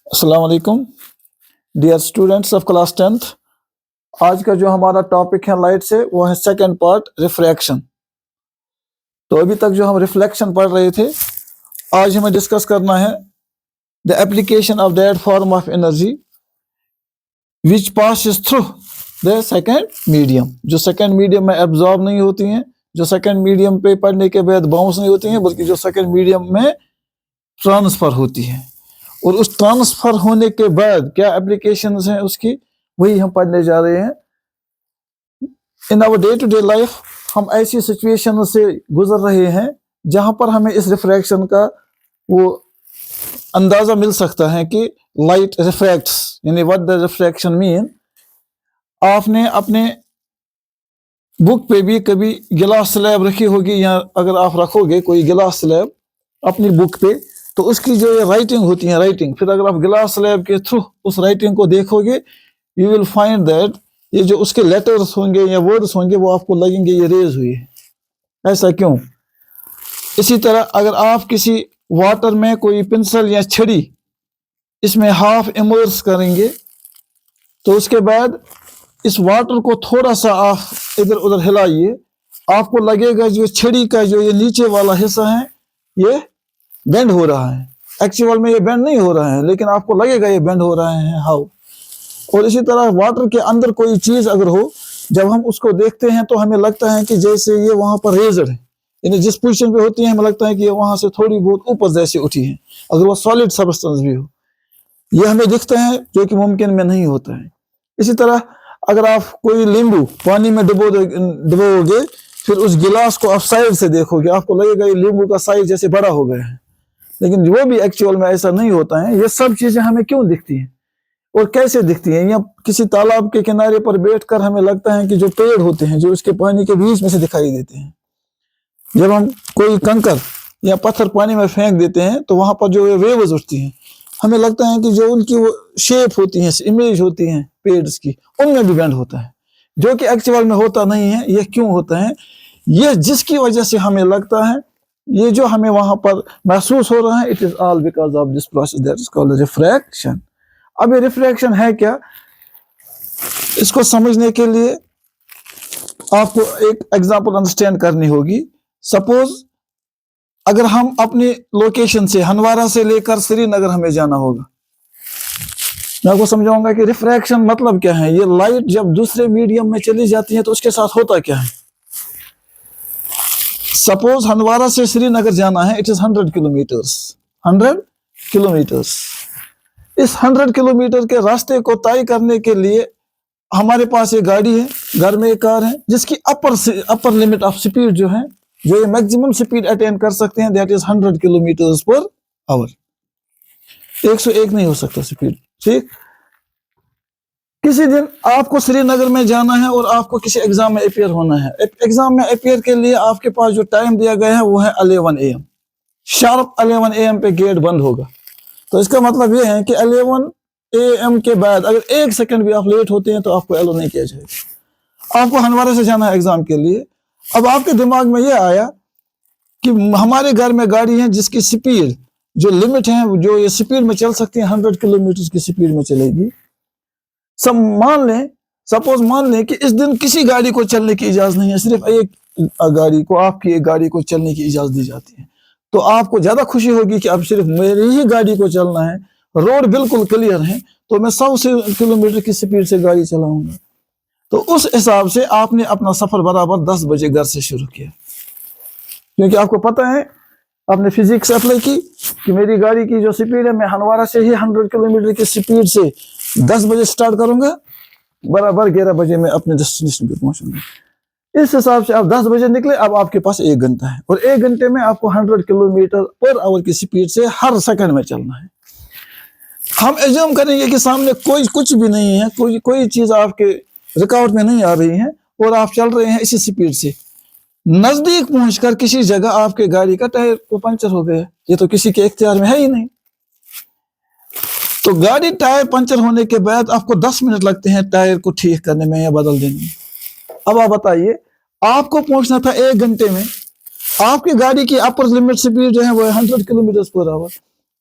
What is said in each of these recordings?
अस्सलाम वालेकुम dear students of class 10th। आज का जो हमारा टॉपिक है लाइट से वो है सेकंड पार्ट रिफ्रैक्शन। तो अभी तक जो हम रिफ्लेक्शन पढ़ रहे थे, आज हमें डिस्कस करना है the application of that form of energy which passes through the second medium, जो सेकंड मीडियम में एब्जॉर्ब नहीं होती हैं, जो सेकंड मीडियम पे पढ़ने के बाद बाउंस नहीं होती हैं, बल्कि जो सेकंड मीडियम में ट्रांसफर होती है। और उस ट्रांसफर होने के बाद क्या एप्लीकेशंस हैं उसकी, वही हम पढ़ने जा रहे हैं। In our day to day life हम ऐसी सिचुएशन से गुजर रहे हैं जहां पर हमें इस रिफ्रैक्शन का वो अंदाजा मिल सकता है कि लाइट रिफ्रैक्ट्स, यानी व्हाट द रिफ्रैक्शन मीन। आपने अपने बुक पे भी कभी गिलास स्लैब रखी होगी, या अगर आप रखोगे कोई गिलास स्लैब अपनी बुक पे, तो उसकी जो ये राइटिंग होती है, राइटिंग, फिर अगर आप गिलास स्लैब के थ्रू उस राइटिंग को देखोगे, यू विल फाइंड दैट ये जो उसके लेटर्स होंगे या वर्ड्स होंगे वो आपको लगेंगे ये रेज हुई है। ऐसा क्यों? इसी तरह अगर आप किसी वाटर में कोई पेंसिल या छड़ी इसमें हाफ इमर्स करेंगे, तो उसके बाद इस वाटर को थोड़ा सा आप इधर उधर हिलाइए, आपको लगेगा जो छड़ी का जो ये नीचे वाला हिस्सा है ये बेंड हो रहा है। एक्चुअल में ये बेंड नहीं हो रहा है, लेकिन आपको लगेगा ये बेंड हो रहा है। हाउ? और इसी तरह वाटर के अंदर कोई चीज अगर हो, जब हम उसको देखते हैं तो हमें लगता है कि जैसे ये वहां पर रेजड है, यानी जिस पोजीशन पे होती है हमें लगता है कि ये वहां से थोड़ी बहुत ऊपर जैसे उठी है, अगर वो सॉलिड सब्सटेंस भी हो, ये हमें दिखता है, जो कि मुमकिन में नहीं होता है। इसी तरह अगर आप कोई नींबू पानी में डुबोगे, फिर उस गिलास को आप साइड से देखोगे, आपको लगेगा ये नींबू का साइज जैसे बड़ा हो गया है, लेकिन वो भी एक्चुअल में ऐसा नहीं होता है। ये सब चीजें हमें क्यों दिखती हैं और कैसे दिखती हैं? या किसी तालाब के किनारे पर बैठकर हमें लगता है कि जो पेड़ होते हैं जो उसके पानी के बीच में से दिखाई देते हैं, जब हम कोई कंकर या पत्थर पानी में फेंक देते हैं तो वहां पर जो वेव्स उठती हैं, हमें लगता है कि जो उनकी वो शेप होती है, इमेज होती है पेड्स की, उनमें भी बेंड होता है, जो कि एक्चुअल में होता नहीं है। ये क्यों होता है? ये जिसकी वजह से हमें लगता है, ये जो हमें वहां पर महसूस हो रहा है, it is all because of this process that is called refraction. अब ये रिफ्रैक्शन है क्या, इसको समझने के लिए आपको एक एग्जांपल अंडरस्टैंड करनी होगी। सपोज अगर हम अपनी लोकेशन से, हंदवाड़ा से लेकर श्रीनगर हमें जाना होगा, मैं आपको समझाऊंगा कि रिफ्रैक्शन मतलब क्या है। ये लाइट जब दूसरे मीडियम में चली जाती है तो उसके साथ होता क्या है। सपोज हंदवाड़ा से श्रीनगर जाना है, इट इज 100 किलोमीटर्स। 100 किलोमीटर्स। इस 100 किलोमीटर के रास्ते को तय करने के लिए हमारे पास एक गाड़ी है, घर में एक कार है, जिसकी अपर लिमिट ऑफ स्पीड जो है, जो ये मैक्सिमम स्पीड अटेन कर सकते हैं, that is 100 kilometres per hour. 101 नहीं हो सकता स्पीड। ठीक, किसी दिन आपको श्रीनगर में जाना है और आपको किसी एग्जाम में अपियर होना है। एग्जाम में अपियर के लिए आपके पास जो टाइम दिया गया है वो है 11 AM। शार्प 11 AM पे गेट बंद होगा। तो इसका मतलब ये है कि 11 AM के बाद अगर 1 सेकंड भी आप लेट होते हैं तो आपको अलो नहीं किया जाएगा। आपको हंदवाड़ा से जाना है एग्जाम के लिए। अब आपके दिमाग में ये आया कि हमारे घर में गाड़ी है जिसकी स्पीड जो लिमिट है, जो ये स्पीड में चल सकती है, 100 किलोमीटर की स्पीड में चलेगी। सब सपोज मान लें कि इस दिन किसी गाड़ी को चलने की इजाजत नहीं है, सिर्फ एक गाड़ी को, आपकी एक गाड़ी को चलने की इजाजत दी जाती है। तो आपको ज्यादा खुशी होगी कि अब सिर्फ मेरी ही गाड़ी को चलना है, रोड बिल्कुल क्लियर है, तो मैं 100 किलोमीटर की स्पीड से गाड़ी चलाऊंगा। तो उस हिसाब से आपने अपना सफर बराबर 10 बजे घर से शुरू किया, क्योंकि आपको पता है, आपने फिजिक्स अप्लाई की कि मेरी गाड़ी की जो स्पीड है, मैं हंदवाड़ा से ही 100 किलोमीटर की स्पीड से 10 बजे स्टार्ट करूंगा, बराबर 11 बजे मैं अपने डेस्टिनेशन पे पहुंचूंगा। इस हिसाब से आप 10 बजे निकले, अब आपके पास 1 घंटा है, और 1 घंटे में आपको 100 किलोमीटर पर आवर की स्पीड से हर सेकंड में चलना है। हम एज्यूम करेंगे कि सामने कोई कुछ भी नहीं है, कोई चीज आपके रिकॉर्ड में नहीं आ रही है, और आप चल रहे हैं इसी स्पीड से। नजदीक पहुंचकर किसी जगह आपके गाड़ी का टायर को पंचर हो गया, ये तो किसी के इख्तियार में है ही नहीं। तो गाड़ी टायर पंचर होने के बाद आपको 10 मिनट लगते हैं टायर को ठीक करने में या बदल देने में। अब आप बताइए, आपको पहुंचना था 1 घंटे में, आपकी गाड़ी की अपर लिमिट स्पीड जो है वो 100 किलोमीटर पर आवर,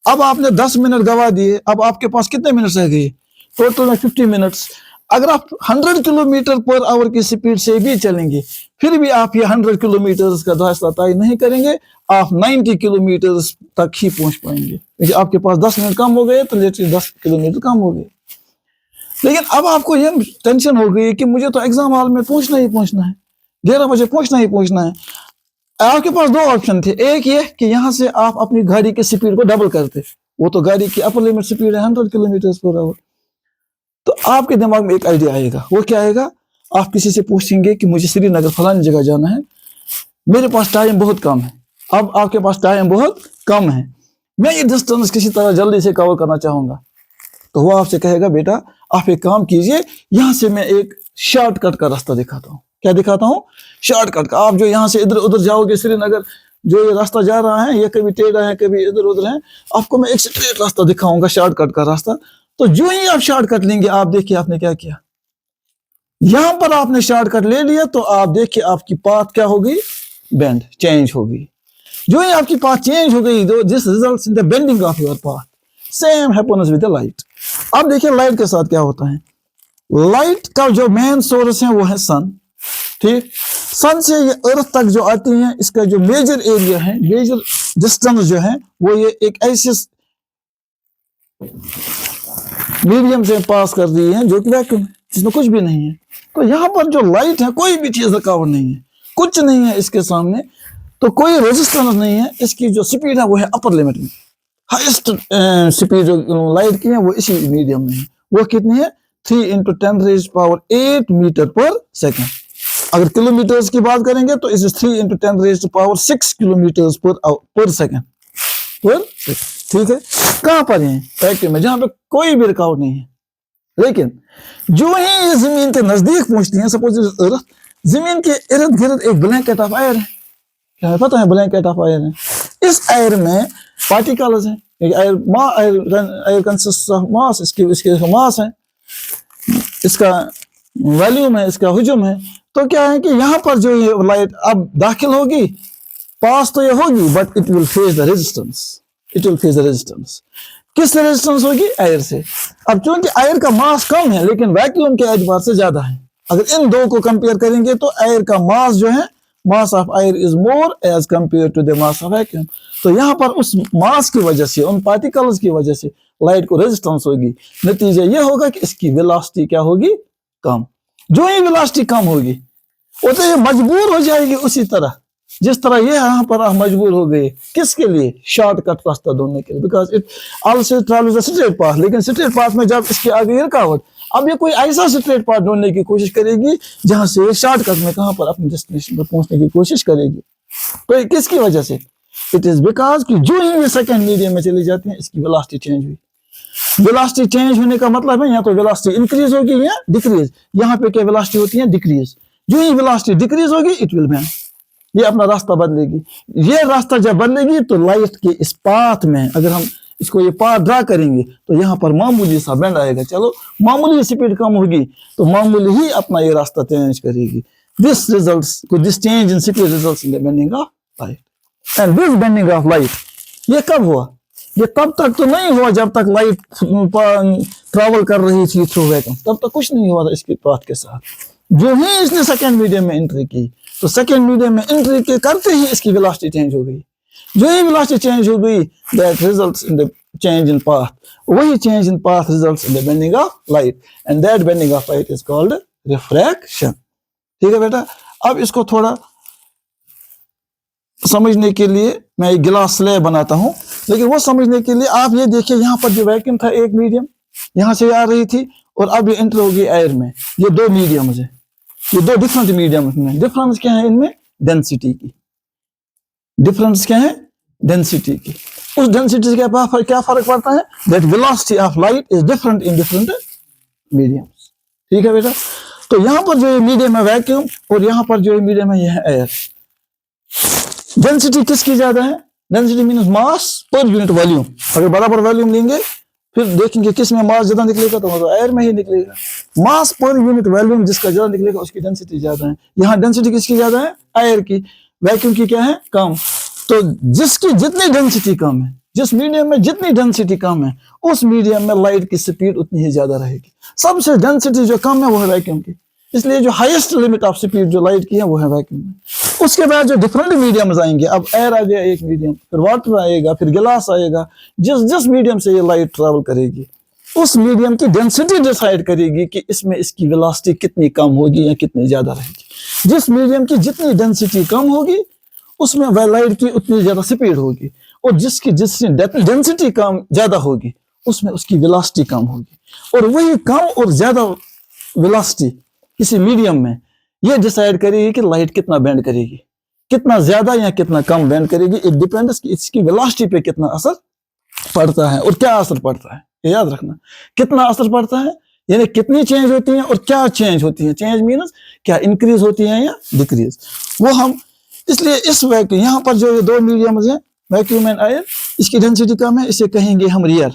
अब आपने 10 मिनट गवा दिए, अब आपके पास कितने मिनट रह गए? टोटल में 50 मिनट्स। अगर आप 100 किलोमीटर पर आवर की स्पीड से भी चलेंगे, फिर भी आप ये 100 किलोमीटर का रास्ता तय नहीं करेंगे, आप 90 किलोमीटर तक ही पहुंच पाएंगे, क्योंकि आपके पास 10 मिनट कम हो गए, तो लेटली 10 किलोमीटर कम हो गए। लेकिन अब आपको ये टेंशन हो गई कि मुझे तो एग्जाम हॉल में पहुंचना ही पहुंचना है, 11 बजे पहुंचना ही पहुंचना है। आपके पास दो ऑप्शन थे, एक ये कि यहाँ से आप अपनी गाड़ी की स्पीड को डबल करते, वो तो गाड़ी की अपर लिमिट स्पीड है 100 किलोमीटर पर आवर। तो आपके दिमाग में एक आइडिया आएगा, वो क्या आएगा? आप किसी से पूछेंगे कि मुझे श्रीनगर फलानी जगह जाना है, मेरे पास टाइम बहुत कम है। अब आपके पास टाइम बहुत कम है, मैं ये डिस्टेंस किसी तरह जल्दी से कवर करना चाहूंगा, तो वो आपसे कहेगा बेटा आप एक काम कीजिए, यहाँ से मैं एक शॉर्टकट का रास्ता दिखाता हूँ। क्या दिखाता हूँ? शॉर्टकट का। आप जो यहाँ से इधर उधर जाओगे श्रीनगर, जो ये रास्ता जा रहा है ये कभी टेढ़ा है कभी इधर उधर है, आपको मैं एक स्ट्रेट रास्ता दिखाऊंगा, शॉर्टकट का रास्ता। तो जो ही आप शॉर्टकट लेंगे, आप देखिए आपने क्या किया, यहां पर आपने शॉर्टकट ले लिया, तो आप देखिए आपकी पाथ क्या होगी? बेंड, चेंज होगी। जो ही आपकी पाथ चेंज हो गई, this results in the bending of your path. Same happens with the light. अब देखिए लाइट के साथ क्या होता है। लाइट का जो मेन सोर्स है वो है सन, ठीक। सन से ये अर्थ तक जो आती है, इसका जो मेजर एरिया है, मेजर डिस्टेंस जो है, वो ये एक ऐसे मीडियम से पास कर दी है जो कि वैक्यूम है, जिसमें कुछ भी नहीं है। तो यहाँ पर जो लाइट है, कोई भी चीज रुकावट नहीं है, कुछ नहीं है इसके सामने, तो कोई रेजिस्टेंस नहीं है। इसकी जो स्पीड है वो है अपर लिमिट में, हाईएस्ट स्पीड जो लाइट की है वो इसी मीडियम में है। वो कितनी है? 3 × 10⁸ मीटर पर सेकेंड। अगर किलोमीटर्स की बात करेंगे तो इस 3 × 10⁶ किलोमीटर पर सेकेंड, ठीक है। कहां पर है? वैक्यूम में, जहां पे कोई भी रुकावट नहीं है। लेकिन जो ही ये जमीन के नजदीक पहुंचती है, सपोज अर्थ, जमीन के इर्द गिर्द एक ब्लैंकेट ऑफ एयर है। क्या पता है? ब्लैंकेट ऑफ एयर है। इस एयर में पार्टिकल्स हैं, एयर कंसिस्ट ऑफ मास, इसके मास है, इसका वॉल्यूम है, इसका हुजूम है। तो क्या है कि यहाँ पर जो ये लाइट अब दाखिल होगी, पास तो ये होगी, but it will face the resistance, it will face the resistance. किस रेजिस्टेंस होगी? एयर से। अब चूंकि एयर का मास कम है, लेकिन वैक्यूम के एतबार से ज्यादा है। अगर इन दो को कंपेयर करेंगे तो एयर का मास जो है, mass of air is more as compare to the mass of vacuum. तो यहाँ पर उस मास की वजह से, उन पार्टिकल्स की वजह से लाइट को रेजिस्टेंस होगी। नतीजा ये होगा कि इसकी वेलोसिटी क्या होगी? कम। जो ही वेलोसिटी कम होगी, वो तो ये मजबूर हो जाएगी उसी तरह जिस तरह ये यहाँ पर मजबूर हो गए। किसके लिए? शॉर्टकट रास्ता ढूंढने के लिए, because it also travels a straight path. लेकिन स्ट्रेट पाथ में जब इसके आगे रुकावट, अब ये कोई ऐसा स्ट्रेट पाथ ढूंढने की कोशिश करेगी जहां से ये शॉर्टकट में कहां पर अपने डेस्टिनेशन पर पहुंचने की कोशिश करेगी। तो किसकी वजह से? इट इज बिकॉज कि जो ही ये सेकंड मीडियम में चली जाती है, इसकी वेलोसिटी चेंज हुई। वेलोसिटी चेंज होने का मतलब है या तो वेलोसिटी इंक्रीज होगी या डिक्रीज। यहाँ पे क्या वेलोसिटी होती है? डिक्रीज। जो ही वेलोसिटी डिक्रीज होगी, इट विल बेंड, ये अपना रास्ता बदलेगी। ये रास्ता जब बदलेगी तो लाइट के इस पाथ में, अगर हम इसको ये पाथ ड्रा करेंगे, तो यहाँ पर मामूली सा बेंड आएगा। चलो मामूली स्पीड कम होगी तो मामूली ही अपना ये रास्ता चेंज करेगी। This change in speed results in the bending of light. And this bending of light, ये कब हुआ? ये तब तक तो नहीं हुआ जब तक लाइट ट्रैवल कर रही थी थ्रू वैक्यूम, तब तक कुछ नहीं हुआ था इसके पाथ के साथ। जो ही इसने सेकेंड मीडियम में एंट्री की, तो सेकेंड मीडियम में एंट्री के करते ही इसकी वेलोसिटी चेंज हो गई। जो ही वेलोसिटी चेंज हो गई, that results in the change in path. वही change in path results in the bending of light, and that bending of light is called refraction. ठीक है बेटा। अब इसको थोड़ा समझने के लिए मैं एक गिलास स्लैब बनाता हूं, लेकिन वो समझने के लिए आप ये देखिए, यहाँ पर जो वैक्यूम था, एक मीडियम यहां से आ रही थी, और अब ये एंटर होगी एयर में। ये दो मीडियम है, ये दो डिफरेंट मीडियम में। डिफरेंस क्या है इनमें? डेंसिटी की। डिफरेंस क्या है? डेंसिटी की। उस डेंसिटी से क्या फर्क पड़ता है? That velocity of light is different in different mediums. ठीक है बेटा। तो यहाँ पर जो मीडियम है वैक्यूम, और यहाँ पर जो मीडियम है ये है एयर। डेंसिटी किसकी ज्यादा है? Density means mass per unit volume. अगर बराबर वॉल्यूम लेंगे, फिर देखेंगे किस में मास ज्यादा निकलेगा, तो एयर में ही निकलेगा। मास पर यूनिट वॉल्यूम जिसका ज्यादा निकलेगा, उसकी डेंसिटी ज्यादा है। यहाँ डेंसिटी किसकी ज्यादा है? एयर की। वैक्यूम की क्या है? कम। तो जिसकी जितनी डेंसिटी कम है, जिस मीडियम में जितनी डेंसिटी कम है उस मीडियम में लाइट की स्पीड उतनी ही ज्यादा रहेगी। सबसे डेंसिटी जो कम है वो है वैक्यूम की, इसलिए जो हाईएस्ट लिमिट ऑफ स्पीड जो लाइट की है वो है वैक्यूम में। उसके बाद जो डिफरेंट मीडियम्स आएंगे, अब एयर आ गया एक मीडियम, फिर वाटर आएगा, फिर गिलास आएगा। जिस जिस मीडियम से ये लाइट ट्रेवल करेगी उस मीडियम की डेंसिटी डिसाइड करेगी कि इसमें इसकी वेलोसिटी कितनी कम होगी या कितनी ज्यादा रहेगी। जिस मीडियम की जितनी डेंसिटी कम होगी उसमें वह लाइट की उतनी ज्यादा स्पीड होगी, और जिसकी डेंसिटी कम ज्यादा होगी उसमें उसकी वेलोसिटी कम होगी। और वही कम और ज्यादा वेलोसिटी किसी मीडियम में ये डिसाइड करेगी कि लाइट कितना बेंड करेगी, कितना ज्यादा या कितना कम बेंड करेगी। इट डिपेंड्स कि इसकी वेलोसिटी पे कितना असर पड़ता है और क्या असर पड़ता है। ये याद रखना, कितना असर पड़ता है यानी कितनी चेंज होती है और क्या चेंज होती है। चेंज मीन्स क्या इंक्रीज होती है या डिक्रीज, वो हम इसलिए इस वैक्यूम यहाँ पर जो ये दो मीडियम्स हैं वैक्यूम एंड एयर, इसकी डेंसिटी कम है, इसे कहेंगे हम रियर।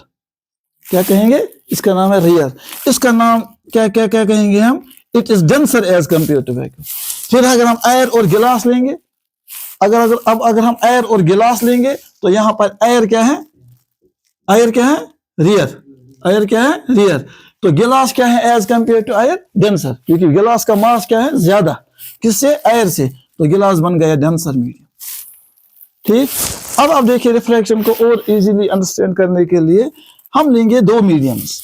क्या कहेंगे? इसका नाम है रियर। इसका नाम क्या क्या क्या कहेंगे हम? It is denser as compare to vacuum. फिर अगर हम एयर और गिलास लेंगे, अगर हम एयर और गिलास लेंगे तो यहाँ पर एयर क्या है? एयर क्या है? रियर। एयर क्या है? रियर। तो गिलास क्या है as compare to air? Denser, क्योंकि गिलास का मास क्या है? ज्यादा, किससे? एयर से, तो गिलास बन गया डेंसर मीडियम। ठीक, अब आप देखिए रिफ्रैक्शन को और इजीली अंडरस्टैंड करने के लिए हम लेंगे दो मीडियम्स।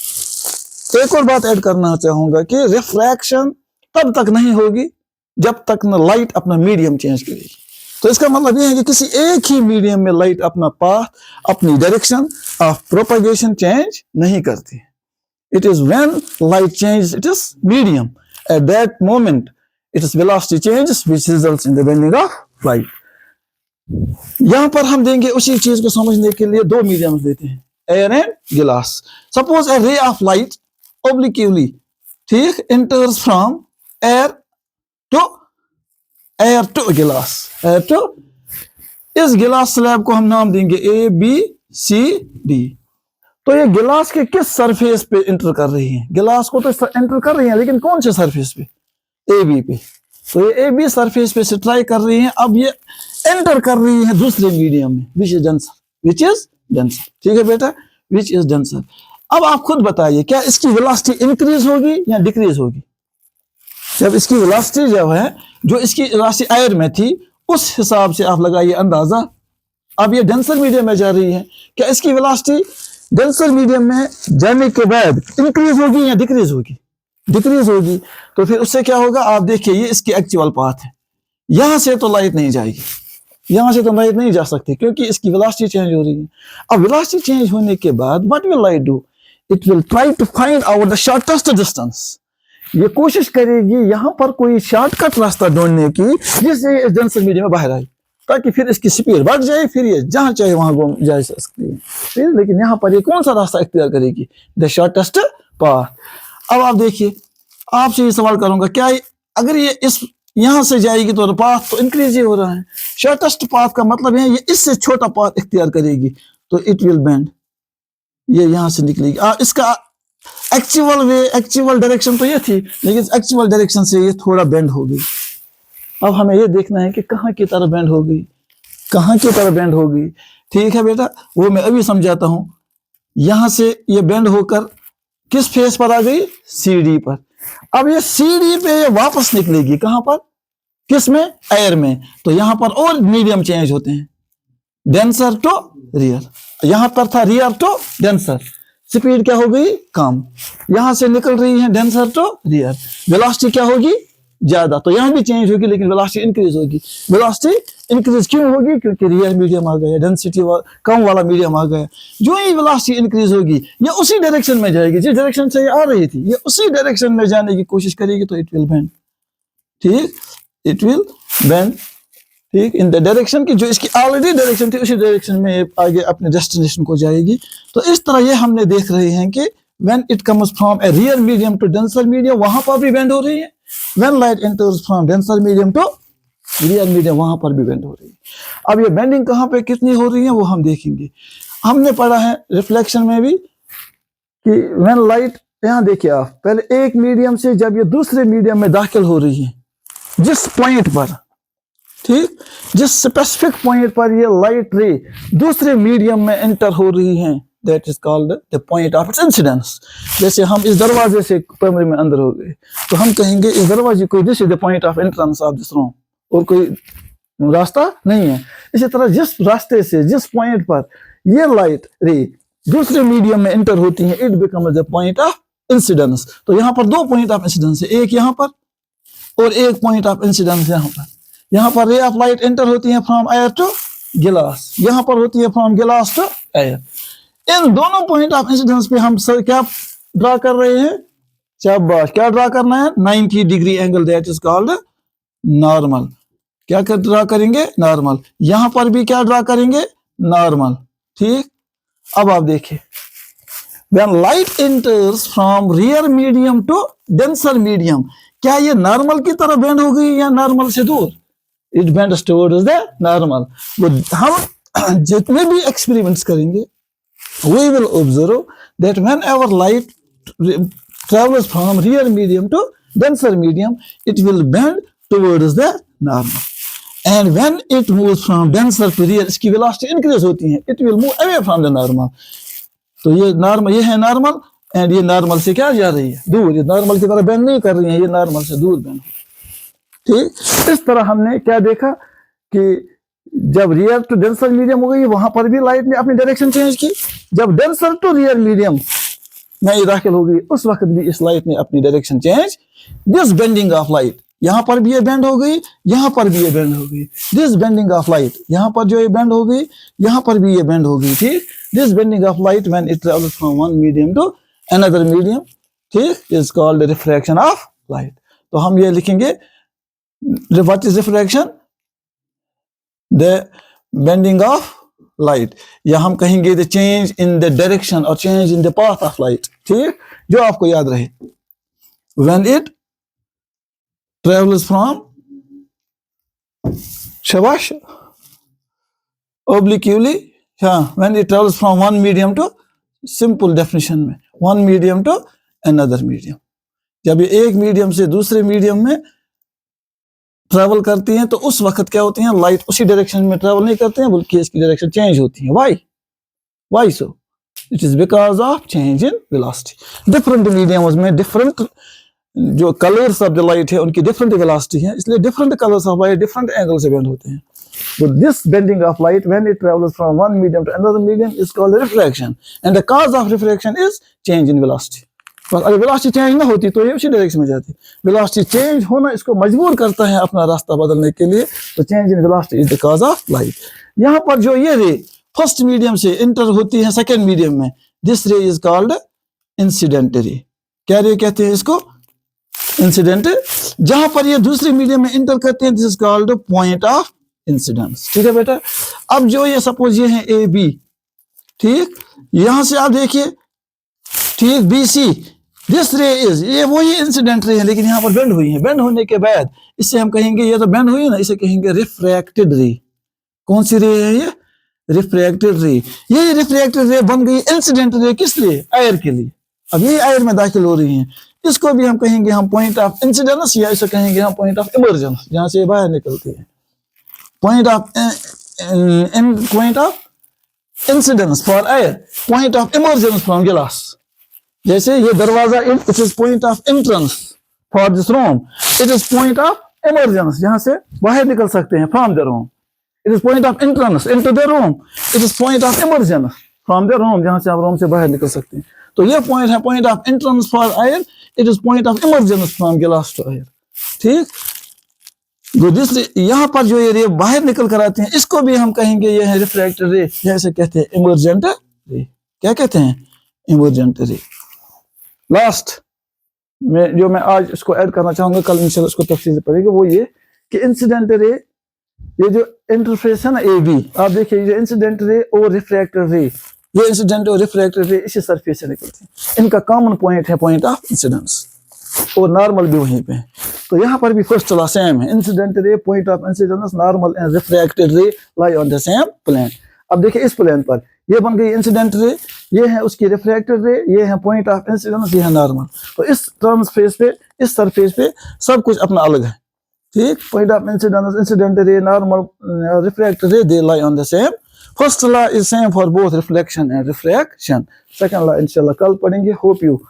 एक और बात ऐड करना चाहूंगा कि रिफ्रैक्शन तब तक नहीं होगी जब तक न लाइट अपना मीडियम चेंज करेगी। तो इसका मतलब यह है कि किसी एक ही मीडियम में लाइट अपना पाथ, अपनी डायरेक्शन ऑफ प्रोपगेशन चेंज नहीं करती। It is when light change it is medium, at that moment its velocity changes which results in the bending of light. यहां पर हम देंगे उसी चीज को समझने के लिए दो मीडियम्स देते हैं, एयर एंड गिलास। Suppose A ray of light obliquely, ठीक, enters from air to गिलास, air to, इस गिलास स्लैब को हम नाम देंगे A B C D। तो ये गिलास के किस सरफेस पे एंटर कर रही है? गिलास को तो एंटर कर रही है लेकिन कौन से सरफेस पे? A B पे। तो ये A B सरफेस पे से ट्राई कर रही है, अब ये एंटर कर रही है दूसरे मीडियम में विच इज डेंसर। ठीक है बेटा, विच इज डेंसर। अब आप खुद बताइए क्या इसकी वेलोसिटी इंक्रीज होगी या डिक्रीज होगी? जब इसकी वेलोसिटी जो है, जो इसकी वेलोसिटी एयर में थी उस हिसाब से आप लगाइए अंदाजा। अब ये डेंसर मीडियम में जा रही है, क्या इसकी वेलोसिटी डेंसर मीडियम में जाने के बाद इंक्रीज होगी या डिक्रीज होगी? डिक्रीज होगी। तो फिर उससे क्या होगा? आप देखिए ये इसकी एक्चुअल पाथ है, यहां से तो लाइट नहीं जाएगी, यहां से तो लाइट नहीं जा सकती क्योंकि इसकी वेलोसिटी चेंज हो रही है। अब वेलोसिटी चेंज होने के बाद what will light do? It will try to find out the shortest distance. ये कोशिश करेगी यहां पर कोई शॉर्टकट रास्ता ढूंढने की जिससे इस डेंसर मीडियम में बाहर आए, ताकि फिर इसकी स्पीड बढ़ जाए, फिर ये जहां चाहे वहां घूम जा सकती है। फिर लेकिन यहां पर ये कौन सा रास्ता इख्तियार करेगी? The shortest path. अब आप देखिए, आपसे ये सवाल करूंगा, क्या अगर ये इस यहां से जाएगी तो पाथ तो इंक्रीज ही हो रहा है। शॉर्टेस्ट पाथ का मतलब है ये इससे छोटा पाथ इख्तियार करेगी तो इट विल बेंड, ये यहां से निकलेगी। इसका एक्चुअल डायरेक्शन तो ये थी, लेकिन एक्चुअल डायरेक्शन से ये थोड़ा बेंड हो गई। अब हमें ये देखना है कि कहां की तरफ बेंड हो गई, कहां की तरफ बेंड हो गई। ठीक है बेटा, वो मैं अभी समझाता हूं। यहां से ये बेंड होकर किस फेस पर आ गई? CD पर। अब ये CD पे ये वापस निकलेगी कहां पर? किस में? एयर में। तो यहां पर और मीडियम चेंज होते हैं, डेंसर टू रियर। यहां पर था रियर टू डेंसर, स्पीड क्या हो गई? कम। यहां से निकल रही है डेंसर टू रियर, वेलोसिटी क्या होगी? ज्यादा। तो यहां भी चेंज होगी लेकिन वेलोसिटी इंक्रीज होगी। वेलोसिटी इंक्रीज क्यों होगी? क्योंकि रियर मीडियम आ गया, डेंसिटी कम वाला मीडियम आ गया। जो ही वेलोसिटी इंक्रीज होगी ये उसी डायरेक्शन में जाएगी जिस डायरेक्शन से ये आ रही थी, ये उसी डायरेक्शन में जाने की कोशिश करेगी तो इट विल बेंड। ठीक, इट विल बेंड, ठीक, इन द डायरेक्शन की जो इसकी ऑलरेडी डायरेक्शन थी उसी डायरेक्शन में आगे अपने डेस्टिनेशन को जाएगी। तो इस तरह ये हमने देख रहे हैं कि when it comes from a rarer medium to denser medium, वहां पर भी बेंड हो रही है। When light enters from denser medium to rarer medium, वहां पर भी बेंड हो रही है। अब ये बेंडिंग कहां पे कितनी हो रही है वो हम देखेंगे। हमने पढ़ा है रिफ्लेक्शन में भी कि व्हेन लाइट, यहां देखिए आप, पहले एक मीडियम से जब ये दूसरे मीडियम में दाखिल हो रही है, जिस पॉइंट पर ठीक, जिस स्पेसिफिक पॉइंट पर ये लाइट रे दूसरे मीडियम में एंटर हो रही है, that is called the point of its incidence. जैसे हम इस दरवाजे से कमरे में अंदर हो गए तो हम कहेंगे इस दरवाजे को this is the point of entrance of this room, और कोई रास्ता नहीं है। इसी तरह जिस रास्ते से जिस पॉइंट पर ये लाइट रे दूसरे मीडियम में एंटर होती है, it becomes the point of incidence. तो यहाँ पर दो पॉइंट ऑफ इंसिडेंस है, एक यहाँ पर और एक पॉइंट ऑफ इंसिडेंस यहाँ पर। यहाँ पर रे ऑफ लाइट एंटर होती है फ्रॉम एयर टू गिलास, यहाँ पर होती है फ्रॉम गिलास टू एयर। इन दोनों पॉइंट ऑफ इंसिडेंस पे हम सर क्या ड्रा कर रहे हैं, शाबाश, क्या ड्रा करना है, 90 degree angle, that is called normal. क्या कर ड्रा करेंगे, नॉर्मल। यहां पर भी क्या ड्रा करेंगे, नॉर्मल। ठीक, अब आप देखिए, when light enters from rarer medium to denser medium, क्या ये नॉर्मल की तरह बेंड हो गई या नॉर्मल से दूर, it bends towards the normal. हम जितने भी एक्सपेरिमेंट्स करेंगे we will observe that whenever light travels from rear medium to denser medium, it will bend towards the normal, and when it moves from denser to rear, इसकी velocity increase होती है, it will move away from the normal। तो ये normal, ये है normal, and ये normal से क्या जा रही है, दूर। ये नॉर्मल की तरह बेंड नहीं कर रही है, ये नॉर्मल से दूर बेंड। ठीक, इस तरह हमने क्या देखा कि जब रियर टू डेंसर मीडियम हो गई, वहां पर भी लाइट ने अपनी डायरेक्शन चेंज की। जब डेंसर टू रियर मीडियम में ये दाखिल हो गई, उस वक्त भी इस लाइट ने अपनी direction change. This bending of light, यहां पर भी ये बेंड हो गई, यहां पर भी ये बेंड हो गई। दिस बेंडिंग ऑफ लाइट, यहां पर जो ये बेंड हो गई, यहां पर भी ये बेंड हो गई। ठीक, this bending of light when it travels from one medium to another medium, ठीक, is called refraction of light. तो हम ये लिखेंगे, what is refraction, the bending of light, या हम कहेंगे the change in the direction और change in the path of light. ठीक, जो आपको याद रहे, व्हेन इट ट्रेवल्स फ्रॉम, शाबाश, obliquely, हाँ, when it travels from one medium to, simple definition में, one medium to another medium. जब ये एक मीडियम से दूसरे मीडियम में ट्रेवल करती हैं तो उस वक्त क्या होती हैं, लाइट उसी डायरेक्शन में ट्रेवल नहीं करते हैं, बल्कि इसकी डायरेक्शन चेंज होती है। Why so, it is because of change in velocity. Different mediums में डिफरेंट जो कलर्स ऑफ द लाइट है उनकी डिफरेंट वेलोसिटी है, इसलिए different colours of light different angle से बेंड होते हैं। So this bending of light when it travels from one medium to another medium is called refraction, and the cause of refraction is change in velocity. बस अगर velocity change ना होती तो ये उसी डायरेक्शन में जाती। वेलोसिटी चेंज होना इसको मजबूर करता है अपना रास्ता बदलने के लिए, तो change in velocity is the cause of light. यहाँ पर जो ये रे फर्स्ट मीडियम से इंटर होती है सेकेंड मीडियम में, दिस रे इज कॉल्ड इंसिडेंट रे। क्या रे कहते हैं इसको, इंसिडेंट। जहां पर ये दूसरे मीडियम में इंटर करते हैं, this is called point of incidence. ठीक है बेटा, अब जो ये सपोज ये है ए बी, ठीक, यहां से आप देखिए, ठीक, बी सी, दिस रे इज, ये वही इंसिडेंट रे है लेकिन यहाँ पर बेंड हुई है। बेंड होने के बाद इससे हम कहेंगे, ये तो बेंड हुई ना, इसे कहेंगे रिफ्रैक्टेड रे। कौन सी रे है ये, रिफ्रैक्टेड रे। ये रिफ्रैक्टेड रे बन गई इंसिडेंट रे, किस लिए, एयर के लिए। अब ये एयर में दाखिल हो रही है, इसको भी हम कहेंगे हम पॉइंट ऑफ इंसिडेंस, या इसे कहेंगे हम पॉइंट ऑफ इमर्जेंस, जहां से बाहर निकलती है। Point of incidence for air, point of emergence from गिलास। जैसे ये दरवाजा, it is point of entrance for this room, it is point of emergence, जहां से बाहर निकल सकते हैं from the room. It is point of entrance into the room, it is point of emergence from the room, जहां से आप room से बाहर निकल सकते हैं। तो ये पॉइंट है point of entrance for air, it is point of emergence from गिलास टू एयर। ठीक, यहाँ पर जो ये रे बाहर निकल कर आते हैं, इसको भी हम कहेंगे ये है रिफ्रैक्टेड रे, जैसे कहते हैं इमर्जेंट रे। क्या कहते हैं, इमर्जेंट रे। लास्ट में जो मैं आज इसको ऐड करना चाहूंगा, कल इंशाल्लाह इसको तफसील से पढ़ेंगे, वो ये कि इंसिडेंट रे, ये जो इंटरफेस है ना ए बी, आप देखिए ये इंसिडेंट रे और रिफ्रैक्टेड रे, ये इंसिडेंट और रिफ्रैक्टेड रे इसी सरफेस से निकलती है। इनका कॉमन पॉइंट है पॉइंट ऑफ इंसिडेंस, और नॉर्मल भी वहीं पे है। तो यहाँ पर भी फर्स्ट चला सेम है, incident ray, point of incidence, normal and refracted ray lie on the same plane. अब देखिए इस प्लेन पर ये बन गई इंसिडेंट रे, ये है उसकी रिफ्रैक्टेड रे, ये है पॉइंट ऑफ इंसिडेंस, ये है नॉर्मल। तो इस सरफेस पे सब कुछ अपना अलग है। ठीक, point of incidence, incident ray, normal refracted ray, they lie on the same. First law is same for both reflection and refraction. Second law inshallah kal padenge. Hope you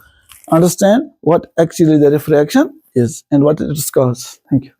understand what actually the refraction is and what it causes. Thank you.